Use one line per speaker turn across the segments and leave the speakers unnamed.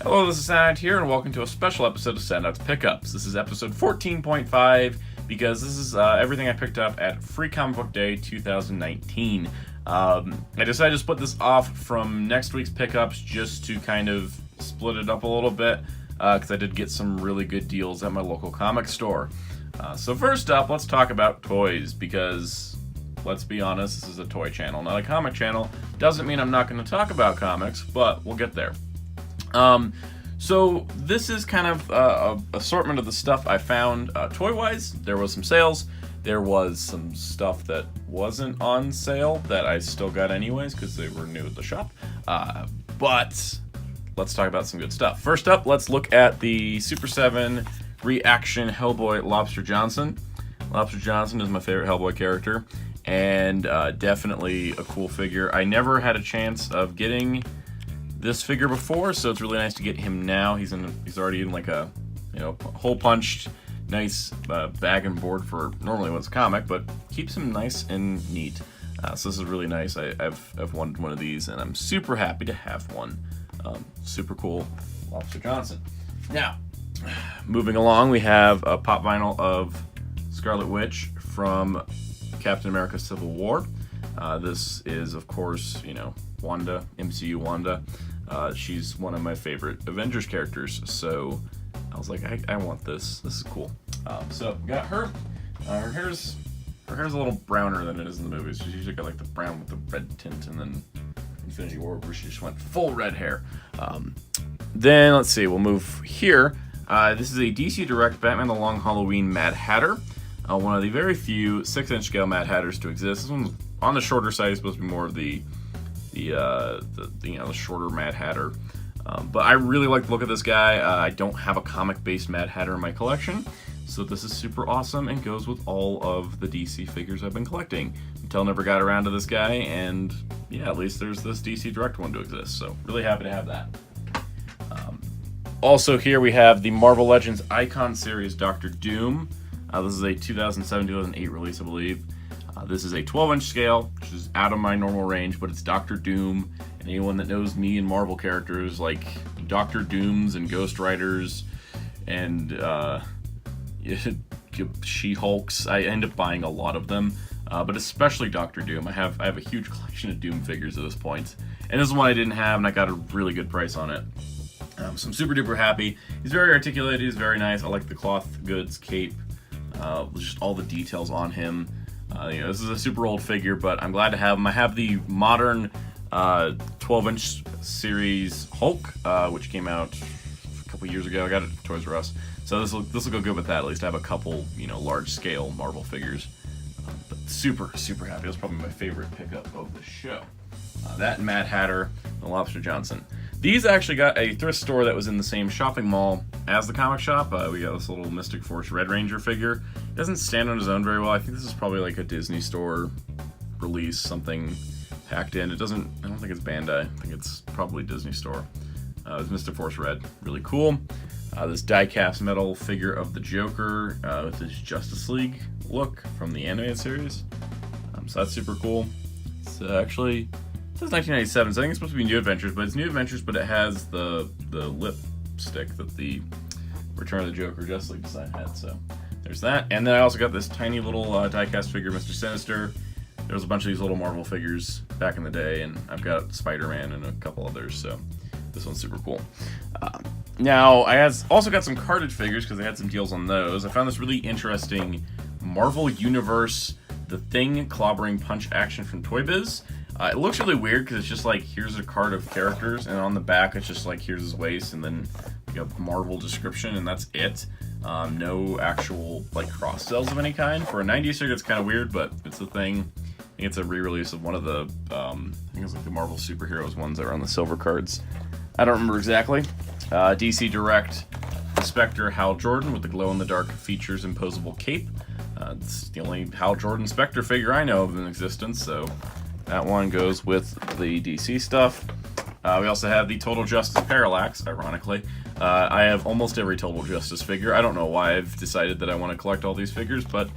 Hello, this is Soundout here, and welcome to a special episode of Soundout's Pickups. This is episode 14.5, because this is everything I picked up at Free Comic Book Day 2019. I decided to split this off from next week's pickups just to kind of split it up a little bit, because I did get some really good deals at my local comic store. So first up, let's talk about toys, because let's be honest, this is a toy channel, not a comic channel. Doesn't mean I'm not going to talk about comics, but we'll get there. So this is kind of an assortment of the stuff I found toy-wise. There was some sales. There was some stuff that wasn't on sale that I still got anyways because they were new at the shop. But let's talk about some good stuff. First up, let's look at the Super 7 Reaction Hellboy Lobster Johnson. Lobster Johnson is my favorite Hellboy character, and definitely a cool figure. I never had a chance of getting this figure before, so it's really nice to get him now. He's already in like a hole punched nice bag and board for normally what's a comic, but keeps him nice and neat. So this is really nice. I've wanted one of these, and I'm super happy to have one. Super cool Lobster Johnson. Now, moving along, we have a pop vinyl of Scarlet Witch from Captain America: Civil War. This is, of course, Wanda, MCU Wanda. She's one of my favorite Avengers characters, so I was like, I want this. This is cool. So got her. Her hair's a little browner than it is in the movies. She's usually got like the brown with the red tint, and then Infinity War, where she just went full red hair. Then let's see. We'll move here. This is a DC Direct Batman: The Long Halloween Mad Hatter. One of the very few 6-inch scale Mad Hatters to exist. This one's on the shorter side. It's supposed to be more of the shorter Mad Hatter, but I really like the look of this guy. I don't have a comic-based Mad Hatter in my collection, so this is super awesome and goes with all of the DC figures I've been collecting. Mattel never got around to this guy, and yeah, at least there's this DC Direct one to exist, so really happy to have that. Also here we have the Marvel Legends Icon Series Doctor Doom. This is a 2007-2008 release, I believe. This is a 12-inch scale, which is out of my normal range, but it's Doctor Doom. And anyone that knows me and Marvel characters like Doctor Dooms and Ghost Riders and She-Hulks, I end up buying a lot of them, but especially Doctor Doom. I have a huge collection of Doom figures at this point, and this is one I didn't have, and I got a really good price on it. So I'm super duper happy. He's very articulated. He's very nice. I like the cloth goods cape, just all the details on him. This is a super old figure, but I'm glad to have him. I have the modern 12-inch series Hulk, which came out a couple years ago. I got it at Toys R Us, so this will go good with that. At least I have a couple, large-scale Marvel figures. But super happy. That's probably my favorite pickup of the show. That and Mad Hatter and Lobster Johnson. These actually got a thrift store that was in the same shopping mall as the comic shop. We got this little Mystic Force Red Ranger figure. It doesn't stand on his own very well. I think this is probably like a Disney store release, something packed in. I don't think it's Bandai. I think it's probably Disney store. It's Mystic Force Red. Really cool. This die-cast metal figure of the Joker with his Justice League look from the animated series. So that's super cool. It's actually... It says 1997, so I think it's supposed to be New Adventures, but it's New Adventures, but it has the lipstick that the Return of the Joker Justice League design had, so there's that. And then I also got this tiny little die-cast figure, Mr. Sinister. There was a bunch of these little Marvel figures back in the day, and I've got Spider-Man and a couple others, so this one's super cool. Now, I also got some carded figures, because they had some deals on those. I found this really interesting Marvel Universe The Thing Clobbering Punch action from Toy Biz. It looks really weird because it's just like, here's a card of characters, and on the back it's just like, here's his waist, and then like a Marvel description, and that's it. No actual like cross sells of any kind. For a 90s figure, it's kind of weird, but it's a thing. I think it's a re-release of one of the, I think it's like the Marvel Superheroes ones that are on the silver cards. I don't remember exactly. DC Direct Inspector Hal Jordan with the glow-in-the-dark features imposable cape. It's the only Hal Jordan Spectre figure I know of in existence, so that one goes with the DC stuff. We also have the Total Justice Parallax, ironically, I have almost every Total Justice figure. I don't know why I've decided that I want to collect all these figures, but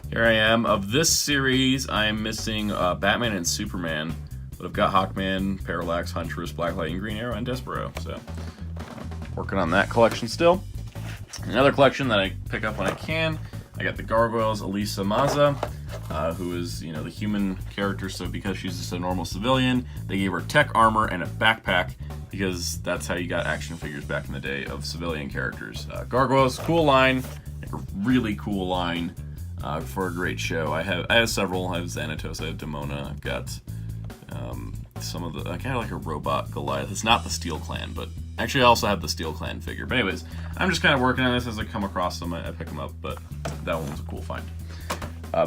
here I am. Of this series, I am missing Batman and Superman, but I've got Hawkman, Parallax, Huntress, Black Lightning, Green Arrow, and Despero. So, working on that collection still. Another collection that I pick up when I can. I got the Gargoyles, Elisa Maza, who is, you know, the human character. So because she's just a normal civilian, they gave her tech armor and a backpack because that's how you got action figures back in the day of civilian characters. Gargoyles, cool line, like a really cool line for a great show. I have several. I have Xanatos, I have Demona. I've got some of the. I kind of like a robot Goliath. It's not the Steel Clan, but actually I also have the Steel Clan figure. But anyways, I'm just kind of working on this as I come across them. I pick them up, but that one was a cool find.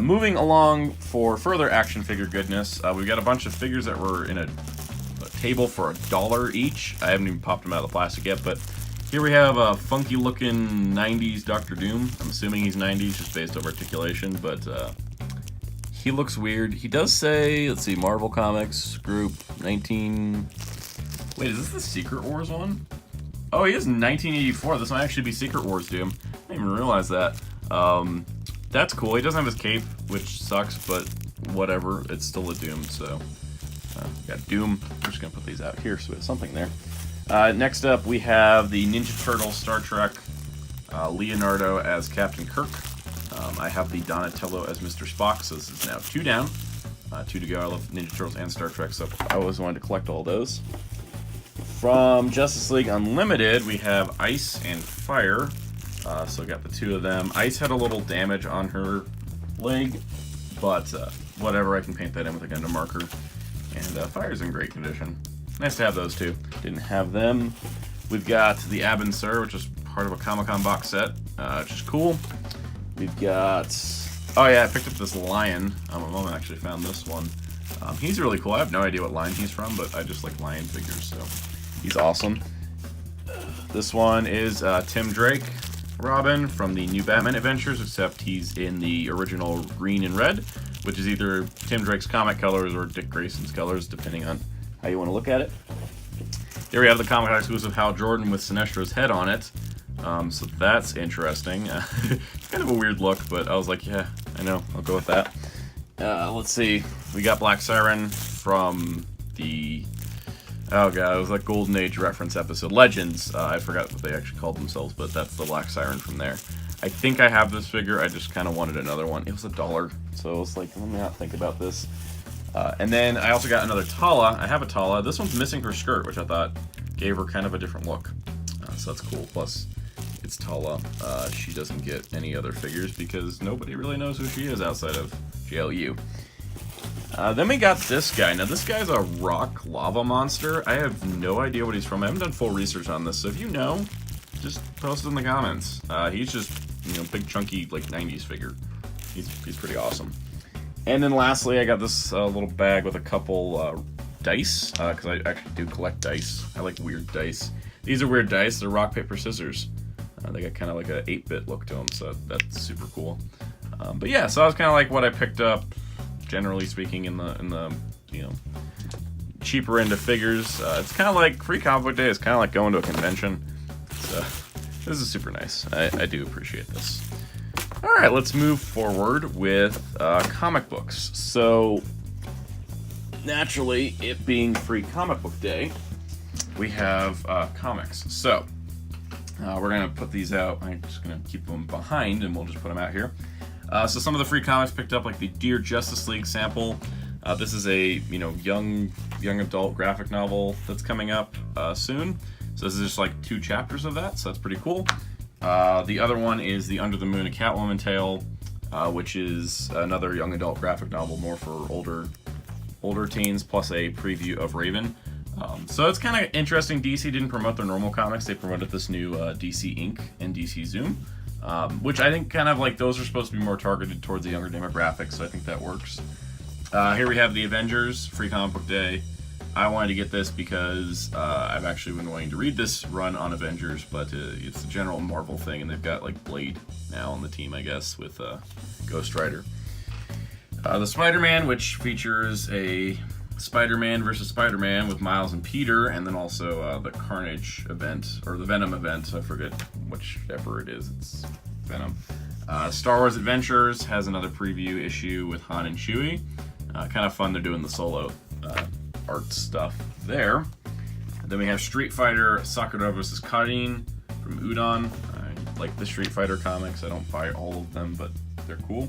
Moving along for further action figure goodness, we've got a bunch of figures that were in a table for $1 each. I haven't even popped them out of the plastic yet, but here we have a funky looking 90s Dr. Doom. I'm assuming he's 90s just based on articulation, but he looks weird. He does say, let's see, Marvel Comics Group 19... Wait, is this the Secret Wars one? Oh, he is 1984. This might actually be Secret Wars Doom. I didn't even realize that. That's cool. He doesn't have his cape, which sucks, but whatever. It's still a Doom, so... got Doom. I'm just going to put these out here so we have something there. Next up, we have the Ninja Turtle Star Trek Leonardo as Captain Kirk. I have the Donatello as Mr. Spock, so this is now 2 down. 2 to go. I love Ninja Turtles and Star Trek, so I always wanted to collect all those. From Justice League Unlimited, we have Ice and Fire. So I got the 2 of them. Ice had a little damage on her leg, but whatever, I can paint that in with a Gundam marker. And Fire's in great condition. Nice to have those 2. Didn't have them. We've got the Ab and Sur, which is part of a Comic-Con box set, which is cool. We've got... Oh yeah, I picked up this lion. My mom actually found this one. He's really cool. I have no idea what line he's from, but I just like lion figures, so he's awesome. This one is Tim Drake Robin from the New Batman Adventures, except he's in the original green and red, which is either Tim Drake's comic colors or Dick Grayson's colors, depending on how you want to look at it. Here we have the comic exclusive Hal Jordan with Sinestro's head on it. So that's interesting. It's kind of a weird look, but I was like, yeah, I know, I'll go with that. Let's see, we got Black Siren from the, oh god, it was like Golden Age reference episode, Legends. I forgot what they actually called themselves, but that's the Black Siren from there. I think I have this figure, I just kind of wanted another one. It was $1, so I was like, let me not think about this. And then I also got another Tala. I have a Tala. This one's missing her skirt, which I thought gave her kind of a different look. So that's cool. Plus, it's Tala. She doesn't get any other figures because nobody really knows who she is outside of JLU. Then we got this guy. Now, this guy's a rock lava monster. I have no idea what he's from. I haven't done full research on this, so if you know, just post it in the comments. He's just, you know, big chunky, like, 90s figure. He's pretty awesome. And then lastly, I got this little bag with a couple dice, because I actually do collect dice. I like weird dice. These are weird dice. They're rock, paper, scissors. They got kind of like an 8-bit look to them, so that's super cool. But yeah, so that was kind of like what I picked up, generally speaking, in the you know, cheaper end of figures. It's kind of like Free Comic Book Day. It's kind of like going to a convention. So this is super nice. I do appreciate this. All right, let's move forward with comic books. So naturally, it being Free Comic Book Day, we have comics. So we're gonna put these out. I'm just gonna keep them behind, and we'll just put them out here. So some of the free comics picked up, like the Dear Justice League sample. This is a young adult graphic novel that's coming up soon. So this is just like 2 chapters of that. So that's pretty cool. The other one is the Under the Moon, a Catwoman tale, which is another young adult graphic novel, more for older teens, plus a preview of Raven. So it's kind of interesting. DC didn't promote their normal comics. They promoted this new DC Ink and DC Zoom, which I think kind of like those are supposed to be more targeted towards the younger demographics, so I think that works. Here we have the Avengers, Free Comic Book Day. I wanted to get this because I've actually been wanting to read this run on Avengers, but it's a general Marvel thing, and they've got like Blade now on the team, I guess, with Ghost Rider. The Spider-Man, which features a Spider-Man versus Spider-Man with Miles and Peter, and then also the Carnage event, or the Venom event, I forget whichever it is, it's Venom. Star Wars Adventures has another preview issue with Han and Chewie. Kind of fun, they're doing the solo art stuff there. And then we have Street Fighter Sakura vs. Karin from Udon. I like the Street Fighter comics, I don't buy all of them, but they're cool.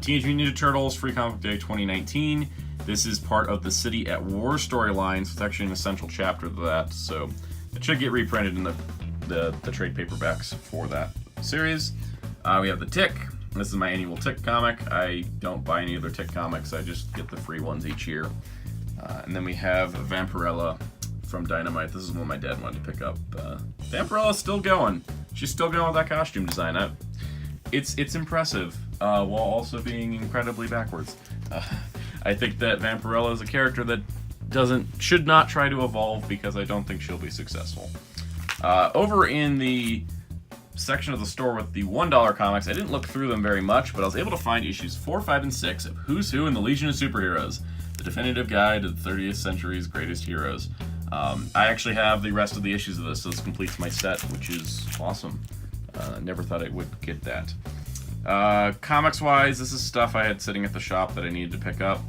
Teenage Mutant Ninja Turtles Free Comic Book Day 2019. This is part of the City at War storyline, so it's actually an essential chapter of that, so it should get reprinted in the trade paperbacks for that series. We have the Tick. This is my annual Tick comic. I don't buy any other Tick comics, I just get the free ones each year. And then we have Vampirella from Dynamite. This is one my dad wanted to pick up. Vampirella's still going. She's still going with that costume design. It's impressive, while also being incredibly backwards. I think that Vampirella is a character that should not try to evolve because I don't think she'll be successful. Over in the section of the store with the $1 comics, I didn't look through them very much, but I was able to find issues 4, 5, and 6 of Who's Who in the Legion of Superheroes, the definitive guide to the 30th century's greatest heroes. I actually have the rest of the issues of this, so this completes my set, which is awesome. Never thought I would get that. Comics-wise, this is stuff I had sitting at the shop that I needed to pick up.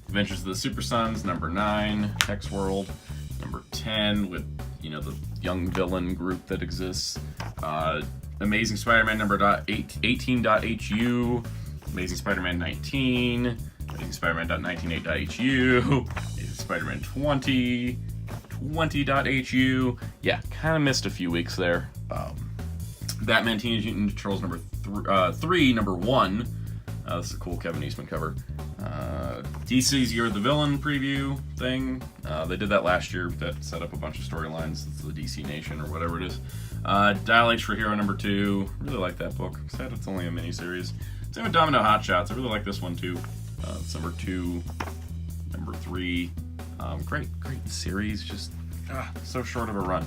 Adventures of the Super Sons, number 9, Hex World, number 10, with, the young villain group that exists. Amazing Spider-Man number 18.HU, Amazing Spider-Man 19, Amazing Spider-Man .198.HU, Amazing Spider-Man 20.HU. Yeah, kind of missed a few weeks there. Batman Teenage Mutant Ninja Turtles number 3, number 1. This is a cool Kevin Eastman cover. DC's You're the Villain preview thing. They did that last year. That set up a bunch of storylines. It's the DC Nation or whatever it is. Dial H for Hero number 2. Really like that book. Sad it's only a miniseries. Same with Domino Hotshots. I really like this one too. It's number 2, number 3. Great series. Just so short of a run.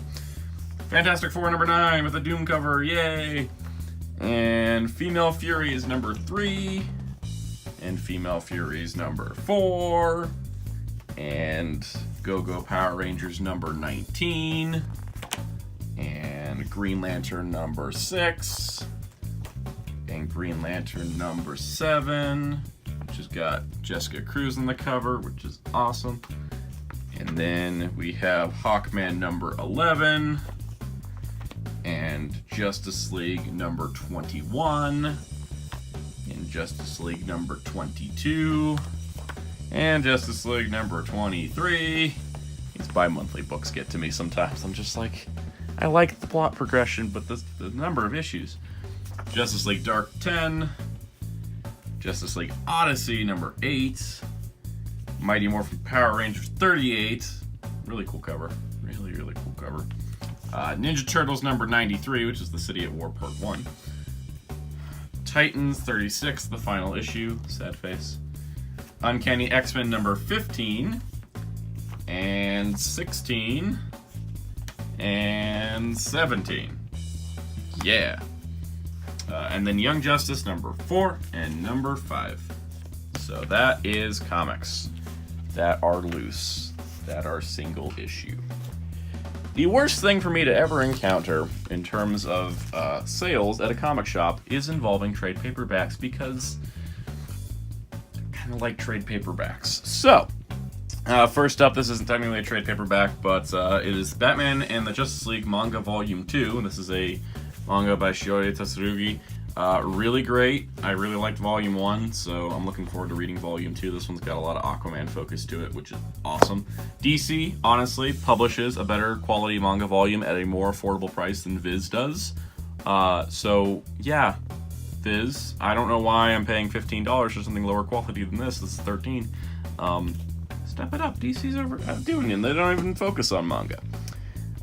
Fantastic Four number 9 with a Doom cover, yay! And Female Furies number 3, and Female Furies number 4, and Go-Go Power Rangers number 19, and Green Lantern number 6, and Green Lantern number 7, which has got Jessica Cruz on the cover, which is awesome. And then we have Hawkman number 11, and Justice League number 21, and Justice League number 22, and Justice League number 23. These bi-monthly books get to me sometimes. I'm just like, I like the plot progression, but the number of issues. Justice League Dark 10, Justice League Odyssey number 8, Mighty Morphin Power Rangers 38, really cool cover, really cool cover. Ninja Turtles number 93, which is the City at War Part 1. Titans 36, the final issue, sad face. Uncanny X-Men number 15, and 16, and 17. Yeah. And then Young Justice number 4 and number 5. So that is comics that are loose, that are single issue. The worst thing for me to ever encounter in terms of sales at a comic shop is involving trade paperbacks, because I kind of like trade paperbacks. So, first up, this isn't technically a trade paperback, but it is Batman and the Justice League manga volume 2, and this is a manga by Shiori Tatsurugi. Really great. I really liked volume 1, so I'm looking forward to reading volume 2. This one's got a lot of Aquaman focus to it, which is awesome. DC, honestly, publishes a better quality manga volume at a more affordable price than Viz does. So, yeah, Viz, I don't know why I'm paying $15 for something lower quality than this. This is $13. Step it up. DC's overdoing it, and they don't even focus on manga.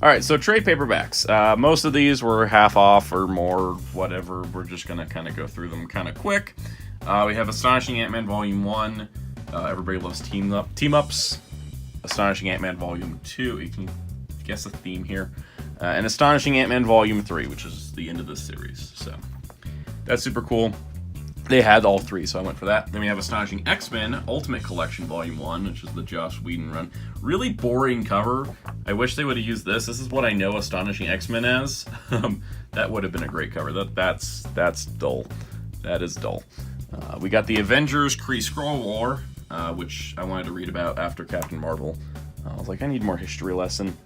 Alright, so trade paperbacks. Most of these were half off or more, whatever. We're just going to kind of go through them kind of quick. We have Astonishing Ant-Man Volume 1. Everybody loves team-ups. Astonishing Ant-Man Volume 2. You can guess a theme here. And Astonishing Ant-Man Volume 3, which is the end of this series. So, that's super cool. they had all 3, so I went for that. Then we have Astonishing X-Men Ultimate Collection Volume 1, which is the Joss Whedon run. Really boring cover. I wish they would have used this. This is what I know Astonishing X-Men as. That would have been a great cover. That's dull. That is dull. We got the Avengers Kree Skrull War, which I wanted to read about after Captain Marvel. I was like, I need more history lesson.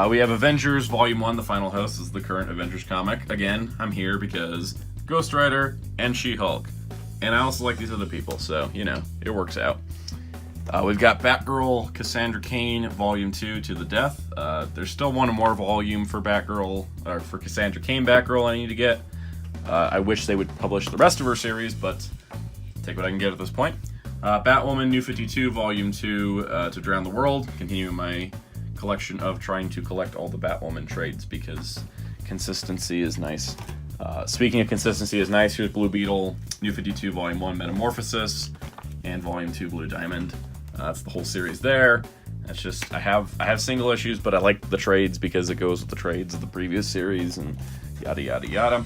We have Avengers Volume 1, The Final Host. This is the current Avengers comic. Again, I'm here because Ghost Rider and She-Hulk. And I also like these other people, so, you know, it works out. We've got Batgirl Cassandra Cain Volume 2 to the death. There's still one more volume for Batgirl, or for Cassandra Cain Batgirl I need to get. I wish they would publish the rest of her series, but take what I can get at this point. Batwoman New 52 Volume 2 to Drown the World. Continuing my collection of trying to collect all the Batwoman trades because consistency is nice. Speaking of consistency is nice, here's Blue Beetle New 52 Volume 1 Metamorphosis and Volume 2 Blue Diamond. That's the whole series there. That's just, I have single issues, but I like the trades because it goes with the trades of the previous series and yada yada yada.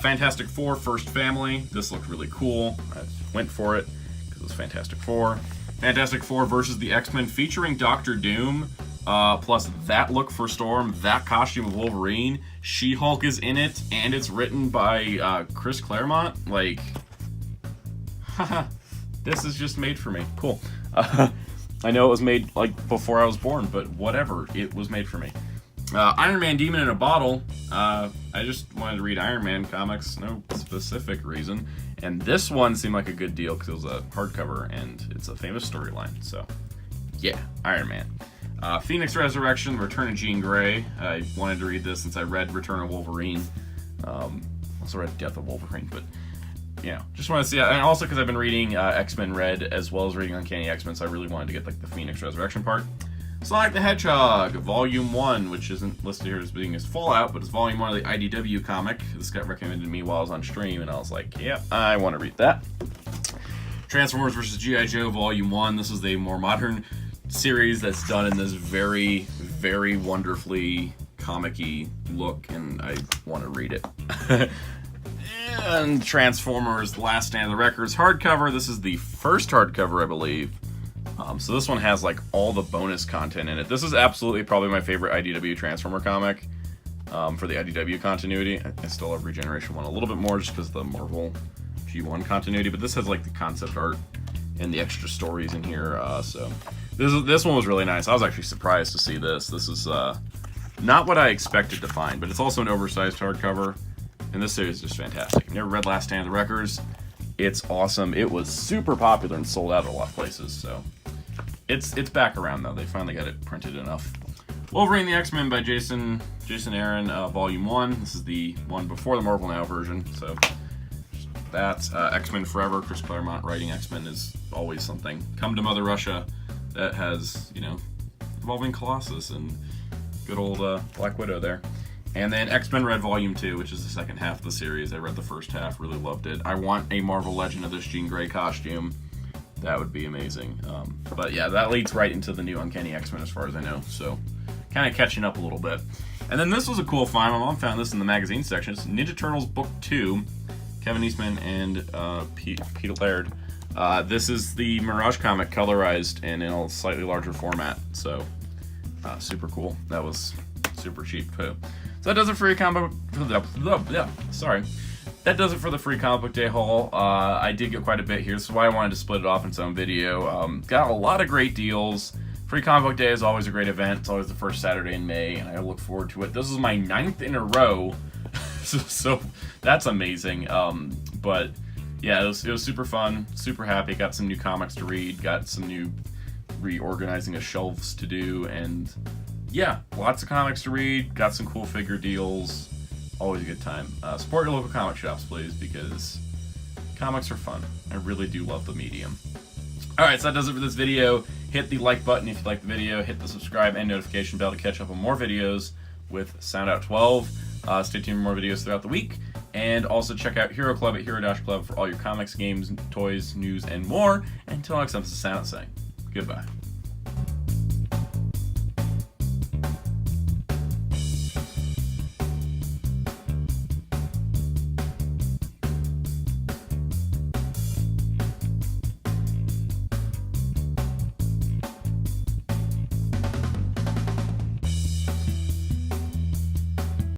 Fantastic Four First Family. This looked really cool. I went for it because it was Fantastic Four. Fantastic Four versus the X-Men featuring Doctor Doom. Plus that look for Storm, that costume of Wolverine. She-Hulk is in it, and it's written by Chris Claremont. Like, haha, this is just made for me. Cool. I know it was made like before I was born, but whatever. It was made for me. Iron Man Demon in a Bottle. I just wanted to read Iron Man comics, no specific reason. And this one seemed like a good deal because it was a hardcover and it's a famous storyline. So, yeah, Iron Man. Phoenix Resurrection, Return of Jean Grey. I wanted to read this since I read Return of Wolverine. Also read Death of Wolverine, but you know, just want to see. And also because I've been reading X-Men Red as well as reading Uncanny X-Men, so I really wanted to get like the Phoenix Resurrection part. Sonic the Hedgehog, Volume 1, which isn't listed here as being as Fallout, but it's Volume 1 of the IDW comic. This got recommended to me while I was on stream, and I was like, yeah, I want to read that. Transformers vs. G.I. Joe, Volume 1. This is the more modern series that's done in this very, very wonderfully comic-y look, and I want to read it. And Transformers The Last Stand of the Wreckers hardcover. This is the first hardcover, I believe. So this one has like all the bonus content in it. This is absolutely probably my favorite IDW Transformer comic for the IDW continuity. I still love Regeneration 1 a little bit more just because of the Marvel G1 continuity, but this has like the concept art and the extra stories in here. So this one was really nice. I was actually surprised to see this. This is not what I expected to find, but it's also an oversized hardcover, and this series is just fantastic. Never read Last Stand of the Wreckers. It's awesome. It was super popular and sold out at a lot of places, so it's back around though. They finally got it printed enough. Wolverine the X-Men by Jason Aaron, Volume 1. This is the one before the Marvel Now version, so that's X-Men Forever. Chris Claremont writing X-Men is always something. Come to Mother Russia, that has, you know, Evolving Colossus and good old Black Widow there. And then X-Men Red Volume 2, which is the second half of the series. I read the first half, really loved it. I want a Marvel Legend of this Jean Grey costume. That would be amazing. But yeah, that leads right into the new Uncanny X-Men as far as I know. So kind of catching up a little bit. And then this was a cool find. My mom found this in the magazine section. It's Ninja Turtles Book 2, Kevin Eastman and Peter Laird. This is the Mirage comic colorized and in a slightly larger format. So super cool. That was super cheap too. So that does it for your comic. Sorry. That does it for the free comic book day haul. I did get quite a bit here. This is why I wanted to split it off in its own video. Got a lot of great deals. Free comic book day is always a great event. It's always the first Saturday in May, and I look forward to it. This is my 9th in a row, so that's amazing. But yeah, it was super fun, super happy. Got some new comics to read. Got some new reorganizing of shelves to do, and yeah, lots of comics to read, got some cool figure deals, always a good time. Support your local comic shops, please, because comics are fun. I really do love the medium. Alright, so that does it for this video. Hit the like button if you like the video, hit the subscribe and notification bell to catch up on more videos with Soundout 12. Stay tuned for more videos throughout the week, and also check out Hero Club at Hero-Club for all your comics, games, toys, news, and more. Until next time, this is Soundout saying goodbye.